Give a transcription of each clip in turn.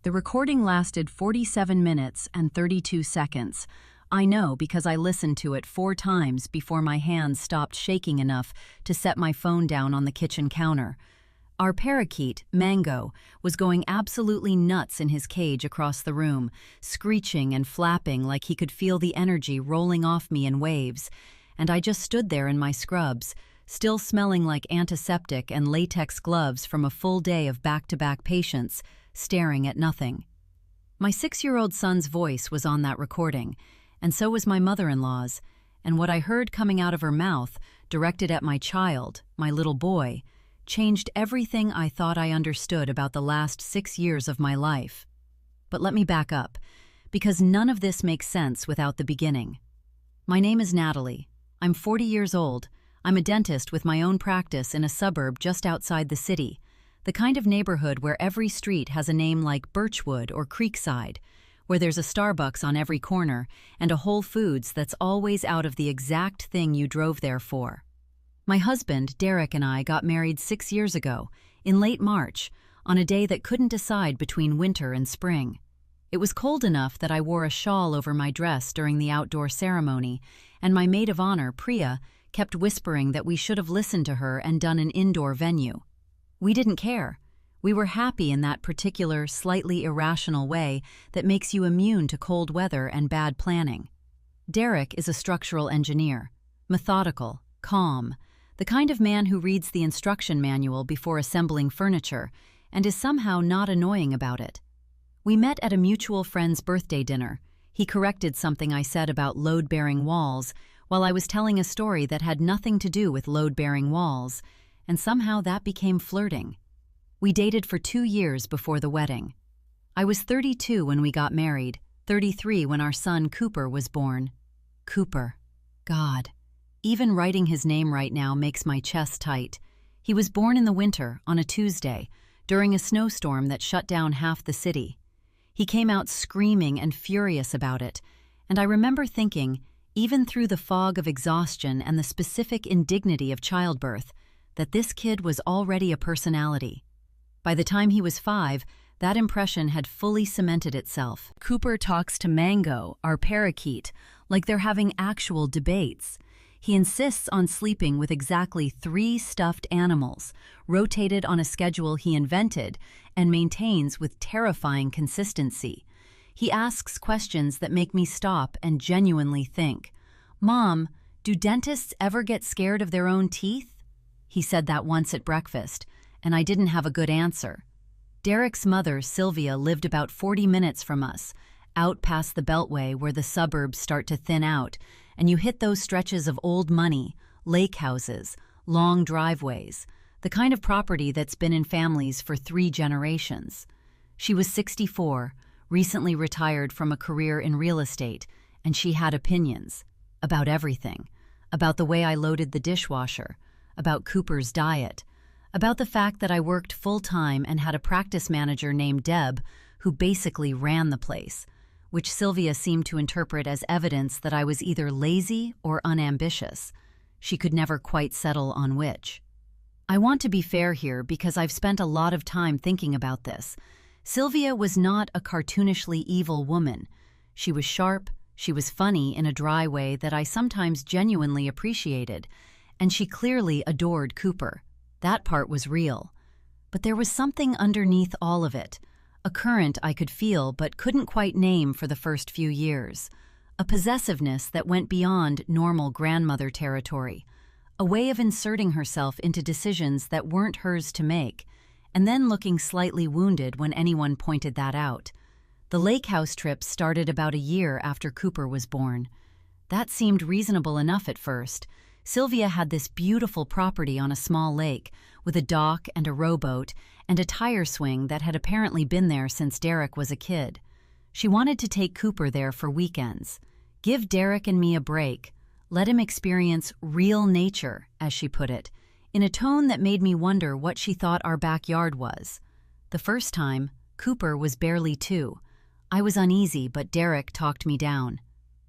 The recording lasted 47 minutes and 32 seconds. I know because I listened to it 4 times before my hands stopped shaking enough to set my phone down on the kitchen counter. Our parakeet, Mango, was going absolutely nuts in his cage across the room, screeching and flapping like he could feel the energy rolling off me in waves, and I just stood there in my scrubs, still smelling like antiseptic and latex gloves from a full day of back-to-back patients, staring at nothing. My 6-year-old son's voice was on that recording, and so was my mother-in-law's, and what I heard coming out of her mouth, directed at my child, my little boy, changed everything I thought I understood about the last 6 years of my life. But let me back up, because none of this makes sense without the beginning. My name is Natalie. I'm 40 years old. I'm a dentist with my own practice in a suburb just outside the city, the kind of neighborhood where every street has a name like Birchwood or Creekside, where there's a Starbucks on every corner and a Whole Foods that's always out of the exact thing you drove there for. My husband, Derek, and I got married 6 years ago, in late March, on a day that couldn't decide between winter and spring. It was cold enough that I wore a shawl over my dress during the outdoor ceremony, and my maid of honor, Priya, kept whispering that we should have listened to her and done an indoor venue. We didn't care. We were happy in that particular, slightly irrational way that makes you immune to cold weather and bad planning. Derek is a structural engineer, methodical, calm, the kind of man who reads the instruction manual before assembling furniture and is somehow not annoying about it. We met at a mutual friend's birthday dinner. He corrected something I said about load-bearing walls while I was telling a story that had nothing to do with load-bearing walls, and somehow that became flirting. We dated for 2 years before the wedding. I was 32 when we got married, 33 when our son Cooper was born. Cooper. God. Even writing his name right now makes my chest tight. He was born in the winter, on a Tuesday, during a snowstorm that shut down half the city. He came out screaming and furious about it, and I remember thinking, even through the fog of exhaustion and the specific indignity of childbirth, that this kid was already a personality. By the time he was 5, that impression had fully cemented itself. Cooper talks to Mango, our parakeet, like they're having actual debates. He insists on sleeping with exactly 3 stuffed animals, rotated on a schedule he invented and maintains with terrifying consistency. He asks questions that make me stop and genuinely think. "Mom, do dentists ever get scared of their own teeth?" He said that once at breakfast, and I didn't have a good answer. Derek's mother, Sylvia, lived about 40 minutes from us, out past the Beltway where the suburbs start to thin out, and you hit those stretches of old money, lake houses, long driveways, the kind of property that's been in families for 3 generations. She was 64, recently retired from a career in real estate, and she had opinions about everything, about the way I loaded the dishwasher, about Cooper's diet, about the fact that I worked full-time and had a practice manager named Deb who basically ran the place, which Sylvia seemed to interpret as evidence that I was either lazy or unambitious. She could never quite settle on which. I want to be fair here because I've spent a lot of time thinking about this. Sylvia was not a cartoonishly evil woman. She was sharp, she was funny in a dry way that I sometimes genuinely appreciated, and she clearly adored Cooper. That part was real. But there was something underneath all of it, a current I could feel but couldn't quite name for the first few years, a possessiveness that went beyond normal grandmother territory, a way of inserting herself into decisions that weren't hers to make, and then looking slightly wounded when anyone pointed that out. The lake house trip started about a year after Cooper was born. That seemed reasonable enough at first. Sylvia had this beautiful property on a small lake, with a dock and a rowboat, and a tire swing that had apparently been there since Derek was a kid. She wanted to take Cooper there for weekends. Give Derek and me a break. Let him experience real nature, as she put it, in a tone that made me wonder what she thought our backyard was. The first time, Cooper was barely 2. I was uneasy, but Derek talked me down.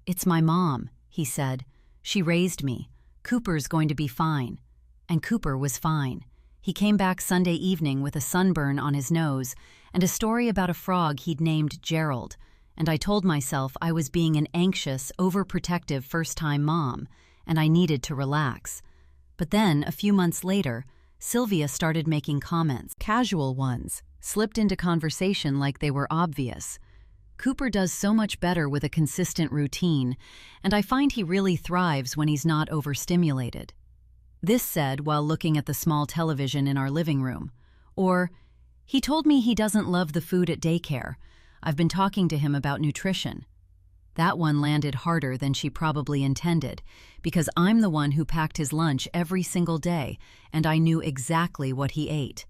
"It's my mom," he said. "She raised me. Cooper's going to be fine." And Cooper was fine. He came back Sunday evening with a sunburn on his nose, and a story about a frog he'd named Gerald, and I told myself I was being an anxious, overprotective first-time mom, and I needed to relax. But then, a few months later, Sylvia started making comments, casual ones, slipped into conversation like they were obvious. Cooper does so much better with a consistent routine, and I find he really thrives when he's not overstimulated. This said while looking at the small television in our living room. Or, he told me he doesn't love the food at daycare. I've been talking to him about nutrition. That one landed harder than she probably intended, because I'm the one who packed his lunch every single day, and I knew exactly what he ate.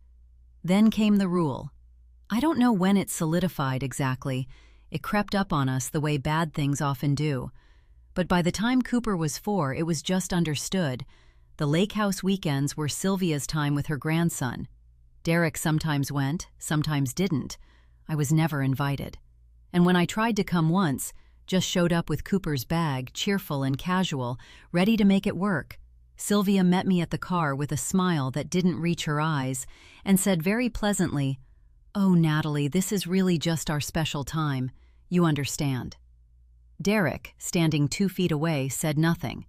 Then came the rule. I don't know when it solidified exactly. It crept up on us the way bad things often do. But by the time Cooper was 4, it was just understood. The lake house weekends were Sylvia's time with her grandson. Derek sometimes went, sometimes didn't. I was never invited. And when I tried to come once, just showed up with Cooper's bag, cheerful and casual, ready to make it work. Sylvia met me at the car with a smile that didn't reach her eyes and said very pleasantly, "Oh, Natalie, this is really just our special time. You understand." Derek, standing 2 feet away, said nothing.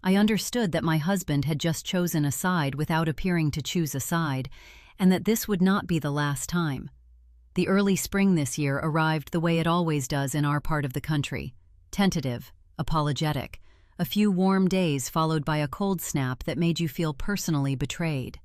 I understood that my husband had just chosen a side without appearing to choose a side, and that this would not be the last time. The early spring this year arrived the way it always does in our part of the country. Tentative, apologetic, a few warm days followed by a cold snap that made you feel personally betrayed.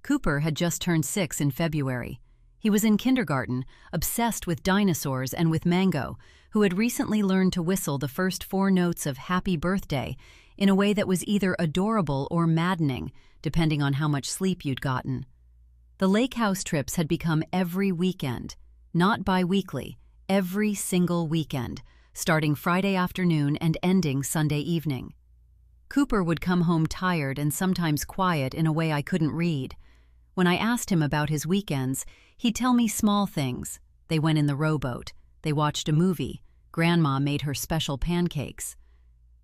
Cooper had just turned 6 in February. He was in kindergarten, obsessed with dinosaurs and with Mango, who had recently learned to whistle the first 4 notes of Happy Birthday in a way that was either adorable or maddening, depending on how much sleep you'd gotten. The lake house trips had become every weekend, not bi-weekly, every single weekend, starting Friday afternoon and ending Sunday evening. Cooper would come home tired and sometimes quiet in a way I couldn't read. When I asked him about his weekends, he'd tell me small things. They went in the rowboat. They watched a movie. Grandma made her special pancakes.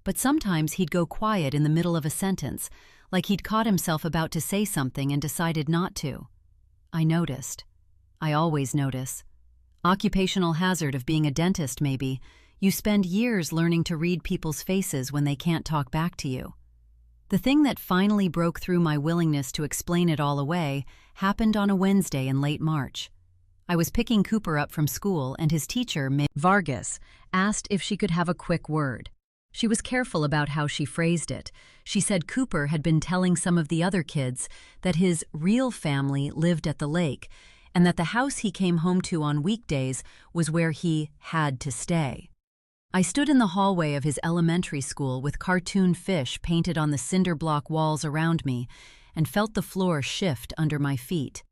But sometimes he'd go quiet in the middle of a sentence, like he'd caught himself about to say something and decided not to. I noticed. I always notice. Occupational hazard of being a dentist, maybe. You spend years learning to read people's faces when they can't talk back to you. The thing that finally broke through my willingness to explain it all away happened on a Wednesday in late March. I was picking Cooper up from school, and his teacher, Ms. Vargas, asked if she could have a quick word. She was careful about how she phrased it. She said Cooper had been telling some of the other kids that his real family lived at the lake, and that the house he came home to on weekdays was where he had to stay. I stood in the hallway of his elementary school with cartoon fish painted on the cinder block walls around me and felt the floor shift under my feet.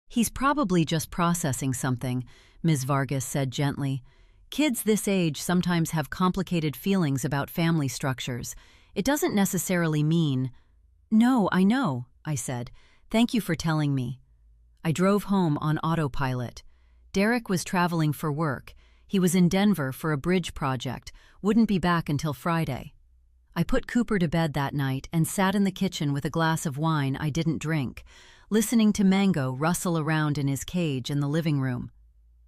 "He's probably just processing something," Ms. Vargas said gently. "Kids this age sometimes have complicated feelings about family structures. It doesn't necessarily mean—" "No, I know," I said. "Thank you for telling me." I drove home on autopilot. Derek was traveling for work. He was in Denver for a bridge project, wouldn't be back until Friday. I put Cooper to bed that night and sat in the kitchen with a glass of wine I didn't drink, listening to Mango rustle around in his cage in the living room.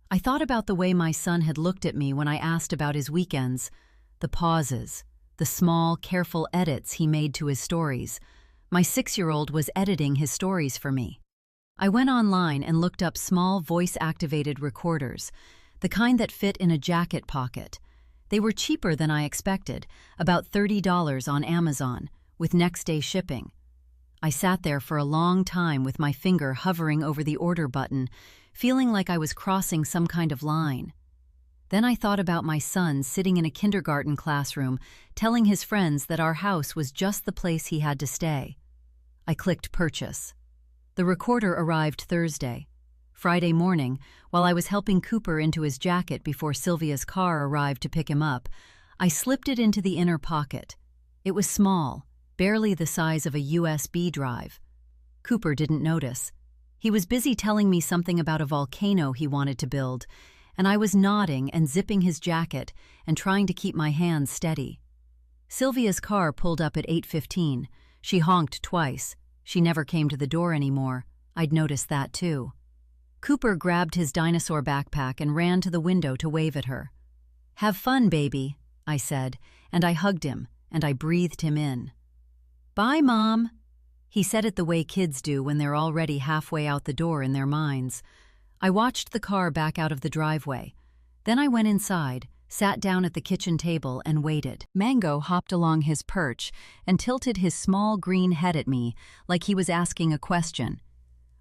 I thought about the way my son had looked at me when I asked about his weekends, the pauses, the small, careful edits he made to his stories. My 6-year-old was editing his stories for me. I went online and looked up small voice-activated recorders, the kind that fit in a jacket pocket. They were cheaper than I expected, about $30 on Amazon, with next-day shipping. I sat there for a long time with my finger hovering over the order button, feeling like I was crossing some kind of line. Then I thought about my son sitting in a kindergarten classroom, telling his friends that our house was just the place he had to stay. I clicked purchase. The recorder arrived Thursday. Friday morning, while I was helping Cooper into his jacket before Sylvia's car arrived to pick him up, I slipped it into the inner pocket. It was small, barely the size of a USB drive. Cooper didn't notice. He was busy telling me something about a volcano he wanted to build, and I was nodding and zipping his jacket and trying to keep my hands steady. Sylvia's car pulled up at 8:15. She honked twice. She never came to the door anymore. I'd noticed that too. Cooper grabbed his dinosaur backpack and ran to the window to wave at her. "Have fun, baby," I said, and I hugged him, and I breathed him in. "Bye, Mom." He said it the way kids do when they're already halfway out the door in their minds. I watched the car back out of the driveway. Then I went inside, sat down at the kitchen table, and waited. Mango hopped along his perch and tilted his small green head at me like he was asking a question.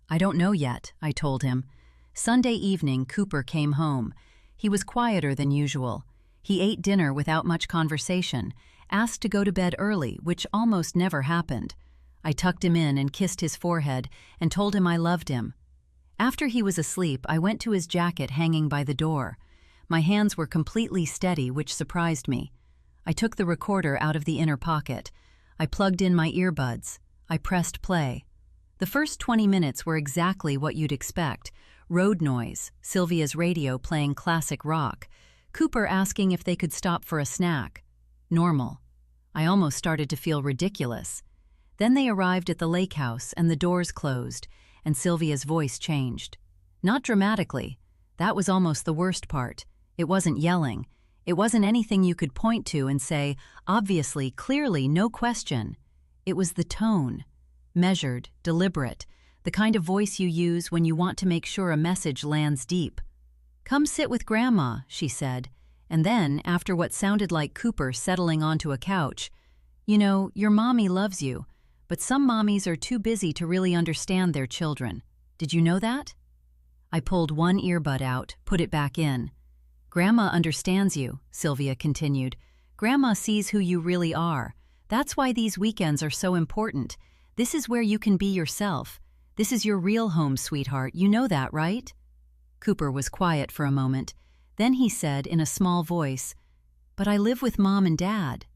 "I don't know yet," I told him. Sunday evening, Cooper came home. He was quieter than usual. He ate dinner without much conversation, asked to go to bed early, which almost never happened. I tucked him in and kissed his forehead and told him I loved him. After he was asleep, I went to his jacket hanging by the door. My hands were completely steady, which surprised me. I took the recorder out of the inner pocket. I plugged in my earbuds. I pressed play. The first 20 minutes were exactly what you'd expect. Road noise, Sylvia's radio playing classic rock, Cooper asking if they could stop for a snack. Normal. I almost started to feel ridiculous. Then they arrived at the lake house and the doors closed, and Sylvia's voice changed. Not dramatically. That was almost the worst part. It wasn't yelling. It wasn't anything you could point to and say, obviously, clearly, no question. It was the tone. Measured, deliberate, the kind of voice you use when you want to make sure a message lands deep. "Come sit with Grandma," she said, and then, after what sounded like Cooper settling onto a couch, "You know, your mommy loves you, but some mommies are too busy to really understand their children. Did you know that?" I pulled one earbud out, put it back in. "Grandma understands you," Sylvia continued. "Grandma sees who you really are. That's why these weekends are so important. This is where you can be yourself. This is your real home, sweetheart. You know that, right?" Cooper was quiet for a moment. Then he said in a small voice, "But I live with Mom and Dad."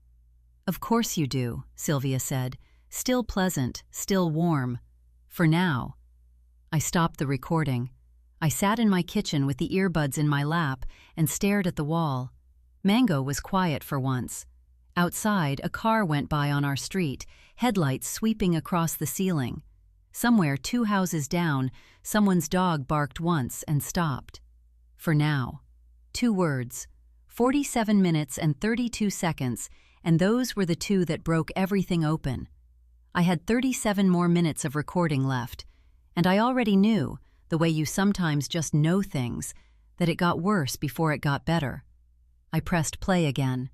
"Of course you do," Sylvia said, still pleasant, still warm. "For now." I stopped the recording. I sat in my kitchen with the earbuds in my lap and stared at the wall. Mango was quiet for once. Outside, a car went by on our street, headlights sweeping across the ceiling. Somewhere 2 houses down, someone's dog barked once and stopped. For now. 2 words. 47 minutes and 32 seconds, and those were the 2 that broke everything open. I had 37 more minutes of recording left, and I already knew, the way you sometimes just know things, that it got worse before it got better. I pressed play again.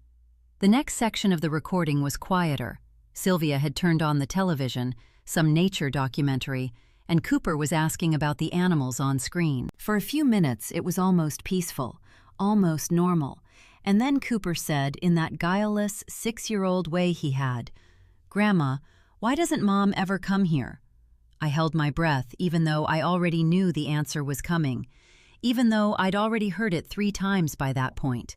The next section of the recording was quieter. Sylvia had turned on the television, some nature documentary, and Cooper was asking about the animals on screen. For a few minutes, it was almost peaceful, almost normal, and then Cooper said, in that guileless, 6-year-old way he had, "Grandma, why doesn't Mom ever come here?" I held my breath, even though I already knew the answer was coming, even though I'd already heard it 3 times by that point.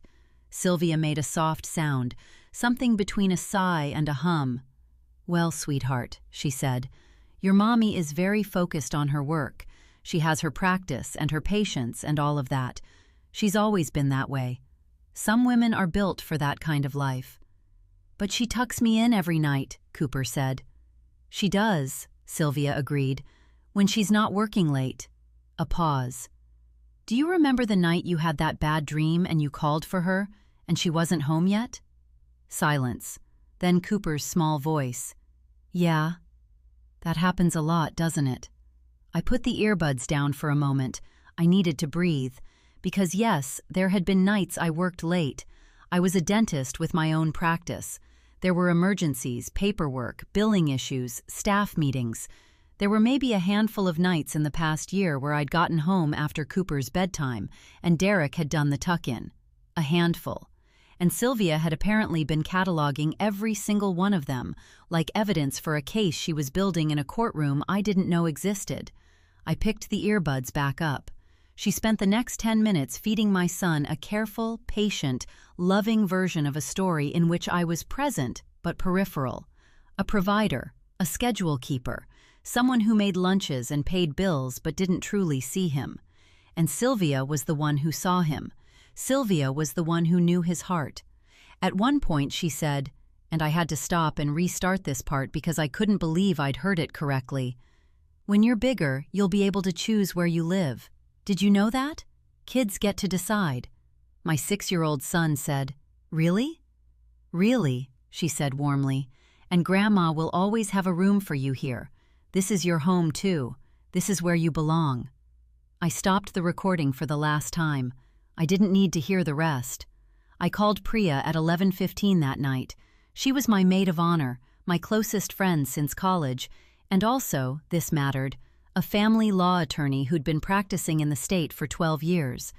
Sylvia made a soft sound, something between a sigh and a hum. "Well, sweetheart," she said, "your mommy is very focused on her work. She has her practice and her patience and all of that. She's always been that way. Some women are built for that kind of life." "But she tucks me in every night," Cooper said. "She does," Sylvia agreed, "when she's not working late." A pause. "Do you remember the night you had that bad dream and you called for her, and she wasn't home yet?" Silence. Then Cooper's small voice. "Yeah. That happens a lot, doesn't it?" I put the earbuds down for a moment. I needed to breathe. Because yes, there had been nights I worked late. I was a dentist with my own practice. There were emergencies, paperwork, billing issues, staff meetings. There were maybe a handful of nights in the past year where I'd gotten home after Cooper's bedtime, and Derek had done the tuck-in. A handful. And Sylvia had apparently been cataloging every single one of them, like evidence for a case she was building in a courtroom I didn't know existed. I picked the earbuds back up. She spent the next 10 minutes feeding my son a careful, patient, loving version of a story in which I was present but peripheral. A provider, a schedule keeper, someone who made lunches and paid bills but didn't truly see him. And Sylvia was the one who saw him. Sylvia was the one who knew his heart. At one point she said, and I had to stop and restart this part because I couldn't believe I'd heard it correctly, "When you're bigger, you'll be able to choose where you live. Did you know that? Kids get to decide. My 6-year-old son said, Really? Really, she said warmly. And Grandma will always have a room for you here. This is your home, too. This is where you belong. I stopped the recording for the last time. I didn't need to hear the rest. I called Priya at 11:15 that night. She was my maid of honor, my closest friend since college, and also, this mattered, a family law attorney who'd been practicing in the state for 12 years.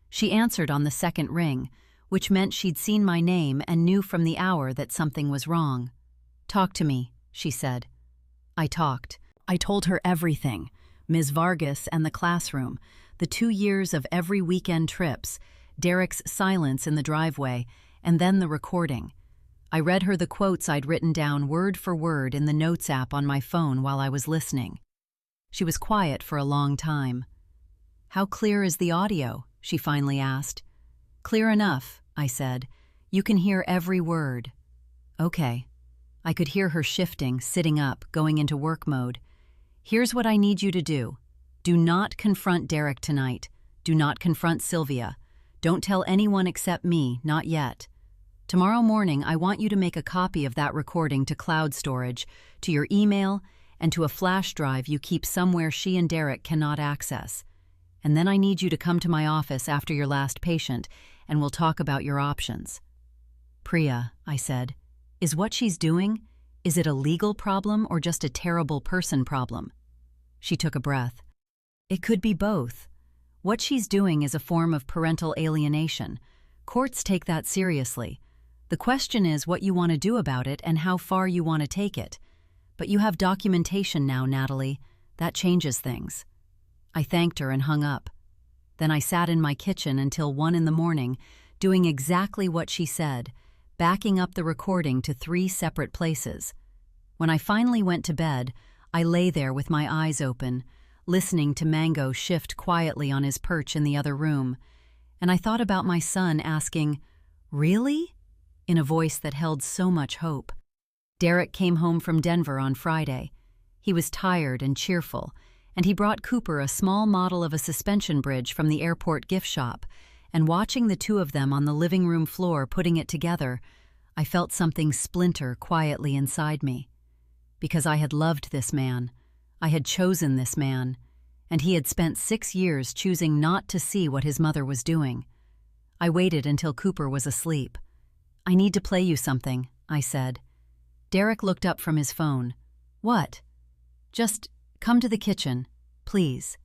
She answered on the second ring, which meant she'd seen my name and knew from the hour that something was wrong. Talk to me, she said. I talked. I told her everything. Ms. Vargas and the classroom, the 2 years of every weekend trips, Derek's silence in the driveway, and then the recording. I read her the quotes I'd written down word for word in the Notes app on my phone while I was listening. She was quiet for a long time. How clear is the audio? She finally asked. Clear enough, I said. You can hear every word. Okay. I could hear her shifting, sitting up, going into work mode. Here's what I need you to do. Do not confront Derek tonight. Do not confront Sylvia. Don't tell anyone except me, not yet. Tomorrow morning, I want you to make a copy of that recording to cloud storage, to your email, and to a flash drive you keep somewhere she and Derek cannot access. And then I need you to come to my office after your last patient, and we'll talk about your options. Priya, I said, is what she's doing, is it a legal problem or just a terrible person problem? She took a breath. It could be both. What she's doing is a form of parental alienation. Courts take that seriously. The question is what you want to do about it and how far you want to take it. But you have documentation now, Natalie. That changes things. I thanked her and hung up. Then I sat in my kitchen until 1 in the morning, doing exactly what she said, backing up the recording to 3 separate places. When I finally went to bed, I lay there with my eyes open, listening to Mango shift quietly on his perch in the other room, and I thought about my son asking, "Really?" in a voice that held so much hope. Derek came home from Denver on Friday. He was tired and cheerful, and he brought Cooper a small model of a suspension bridge from the airport gift shop, and watching the two of them on the living room floor putting it together, I felt something splinter quietly inside me. Because I had loved this man, I had chosen this man, and he had spent 6 years choosing not to see what his mother was doing. I waited until Cooper was asleep. "I need to play you something," I said. Derek looked up from his phone. "What?" "Just come to the kitchen, please."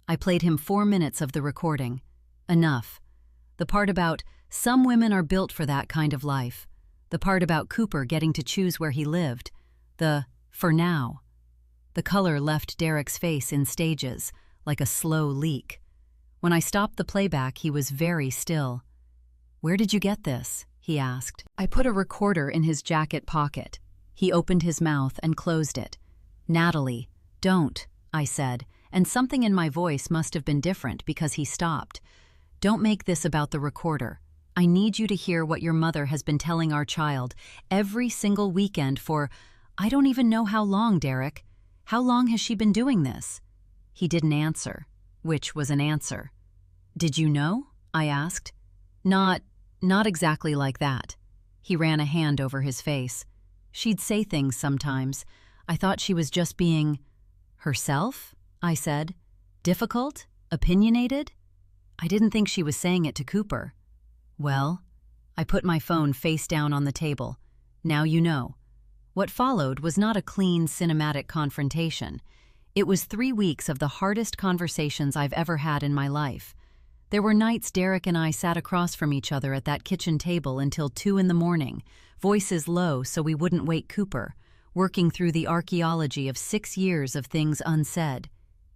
I played him 4 minutes of the recording. Enough. The part about some women are built for that kind of life. The part about Cooper getting to choose where he lived. The "for now." The color left Derek's face in stages, like a slow leak. When I stopped the playback, he was very still. "Where did you get this?" he asked. I put a recorder in his jacket pocket. He opened his mouth and closed it. "Natalie, don't," I said, and something in my voice must have been different because he stopped. "Don't make this about the recorder. I need you to hear what your mother has been telling our child every single weekend for, I don't even know how long, Derek. How long has she been doing this?" He didn't answer, which was an answer. "Did you know?" I asked. Not exactly like that." He ran a hand over his face. "She'd say things sometimes. I thought she was just being herself," I said. "Difficult? Opinionated?" I didn't think she was saying it to Cooper. "Well," I put my phone face down on the table. "Now you know." What followed was not a clean, cinematic confrontation. It was 3 weeks of the hardest conversations I've ever had in my life. There were nights Derek and I sat across from each other at that kitchen table until 2 in the morning, voices low so we wouldn't wake Cooper, working through the archaeology of 6 years of things unsaid.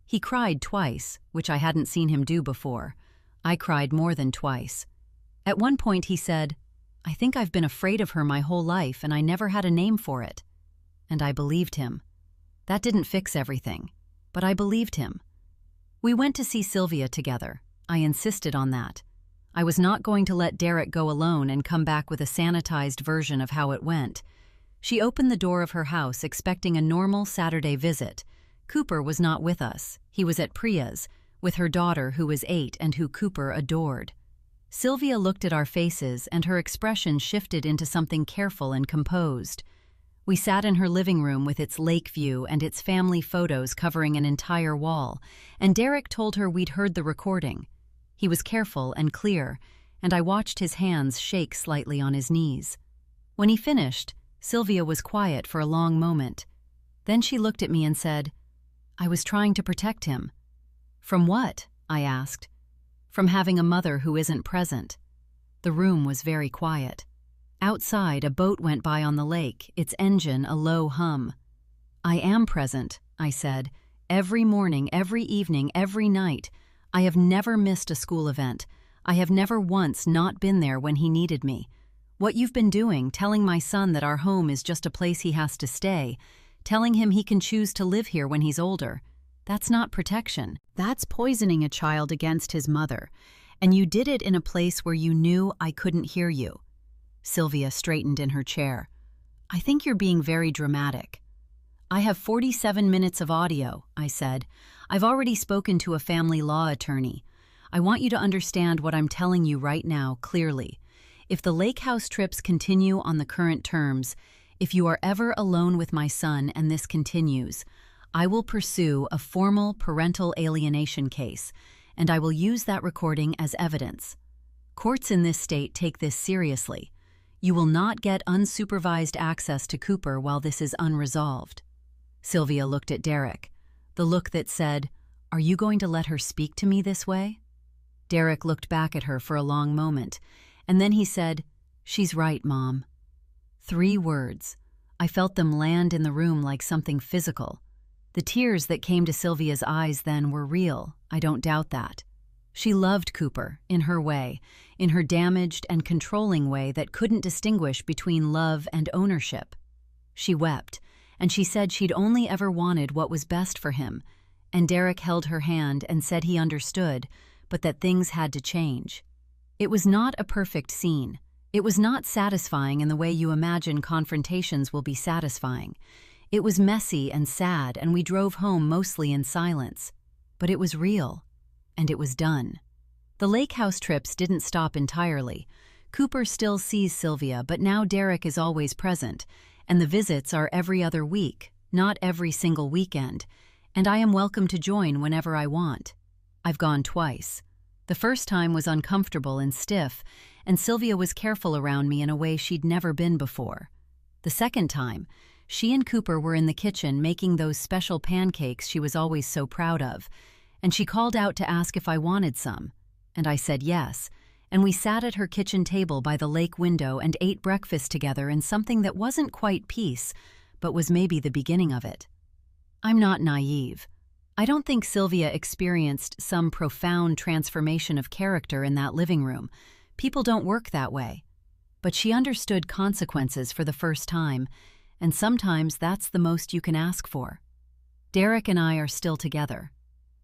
He cried twice, which I hadn't seen him do before. I cried more than twice. At one point he said, "I think I've been afraid of her my whole life and I never had a name for it." And I believed him. That didn't fix everything, but I believed him. We went to see Sylvia together. I insisted on that. I was not going to let Derek go alone and come back with a sanitized version of how it went. She opened the door of her house expecting a normal Saturday visit. Cooper was not with us. He was at Priya's, with her daughter who was 8 and who Cooper adored. Sylvia looked at our faces and her expression shifted into something careful and composed. We sat in her living room with its lake view and its family photos covering an entire wall, and Derek told her we'd heard the recording. He was careful and clear, and I watched his hands shake slightly on his knees. When he finished, Sylvia was quiet for a long moment. Then she looked at me and said, "I was trying to protect him." "From what?" I asked. "From having a mother who isn't present." The room was very quiet. Outside, a boat went by on the lake, its engine a low hum. "I am present," I said. "Every morning, every evening, every night. I have never missed a school event. I have never once not been there when he needed me. What you've been doing, telling my son that our home is just a place he has to stay, telling him he can choose to live here when he's older, that's not protection. That's poisoning a child against his mother. And you did it in a place where you knew I couldn't hear you." Sylvia straightened in her chair. "I think you're being very dramatic." "I have 47 minutes of audio," I said. "I've already spoken to a family law attorney. I want you to understand what I'm telling you right now clearly. If the lake house trips continue on the current terms, if you are ever alone with my son and this continues, I will pursue a formal parental alienation case, and I will use that recording as evidence. Courts in this state take this seriously. You will not get unsupervised access to Cooper while this is unresolved." Sylvia looked at Derek, the look that said, "Are you going to let her speak to me this way?" Derek looked back at her for a long moment, and then he said, "She's right, Mom." 3 words. I felt them land in the room like something physical. The tears that came to Sylvia's eyes then were real, I don't doubt that. She loved Cooper, in her way, in her damaged and controlling way that couldn't distinguish between love and ownership. She wept, and she said she'd only ever wanted what was best for him, and Derek held her hand and said he understood, but that things had to change. It was not a perfect scene. It was not satisfying in the way you imagine confrontations will be satisfying. It was messy and sad, and we drove home mostly in silence. But it was real. And it was done. The lake house trips didn't stop entirely. Cooper still sees Sylvia, but now Derek is always present, and the visits are every other week, not every single weekend, and I am welcome to join whenever I want. I've gone twice. The first time was uncomfortable and stiff, and Sylvia was careful around me in a way she'd never been before. The second time, she and Cooper were in the kitchen making those special pancakes she was always so proud of, and she called out to ask if I wanted some, and I said yes, and we sat at her kitchen table by the lake window and ate breakfast together in something that wasn't quite peace, but was maybe the beginning of it. I'm not naive. I don't think Sylvia experienced some profound transformation of character in that living room. People don't work that way. But she understood consequences for the first time, and sometimes that's the most you can ask for. Derek and I are still together.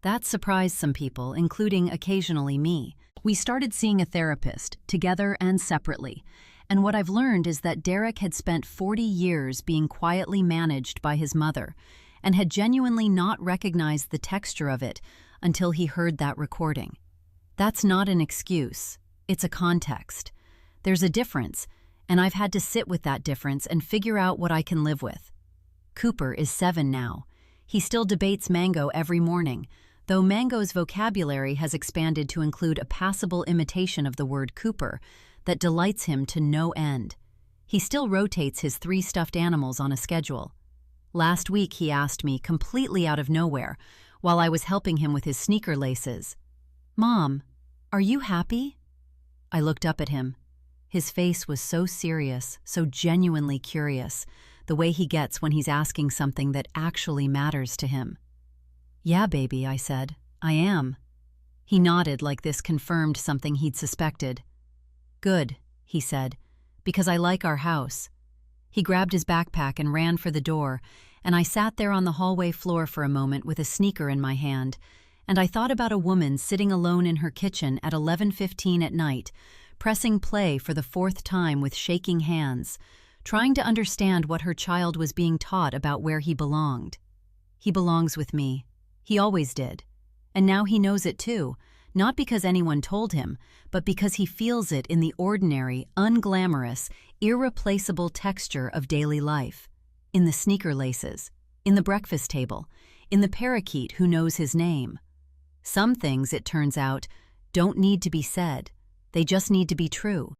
That surprised some people, including occasionally me. We started seeing a therapist, together and separately, and what I've learned is that Derek had spent 40 years being quietly managed by his mother, and had genuinely not recognized the texture of it until he heard that recording. That's not an excuse, it's a context. There's a difference, and I've had to sit with that difference and figure out what I can live with. Cooper is 7 now. He still debates Mango every morning, though Mango's vocabulary has expanded to include a passable imitation of the word Cooper that delights him to no end. He still rotates his 3 stuffed animals on a schedule. Last week he asked me, completely out of nowhere, while I was helping him with his sneaker laces, "Mom, are you happy?" I looked up at him. His face was so serious, so genuinely curious, the way he gets when he's asking something that actually matters to him. "Yeah, baby," I said. "I am." He nodded like this confirmed something he'd suspected. "Good," he said, "because I like our house." He grabbed his backpack and ran for the door, and I sat there on the hallway floor for a moment with a sneaker in my hand, and I thought about a woman sitting alone in her kitchen at 11:15 at night, pressing play for the 4th time with shaking hands, trying to understand what her child was being taught about where he belonged. He belongs with me. He always did. And now he knows it too, not because anyone told him, but because he feels it in the ordinary, unglamorous, irreplaceable texture of daily life. In the sneaker laces, in the breakfast table, in the parakeet who knows his name. Some things, it turns out, don't need to be said. They just need to be true.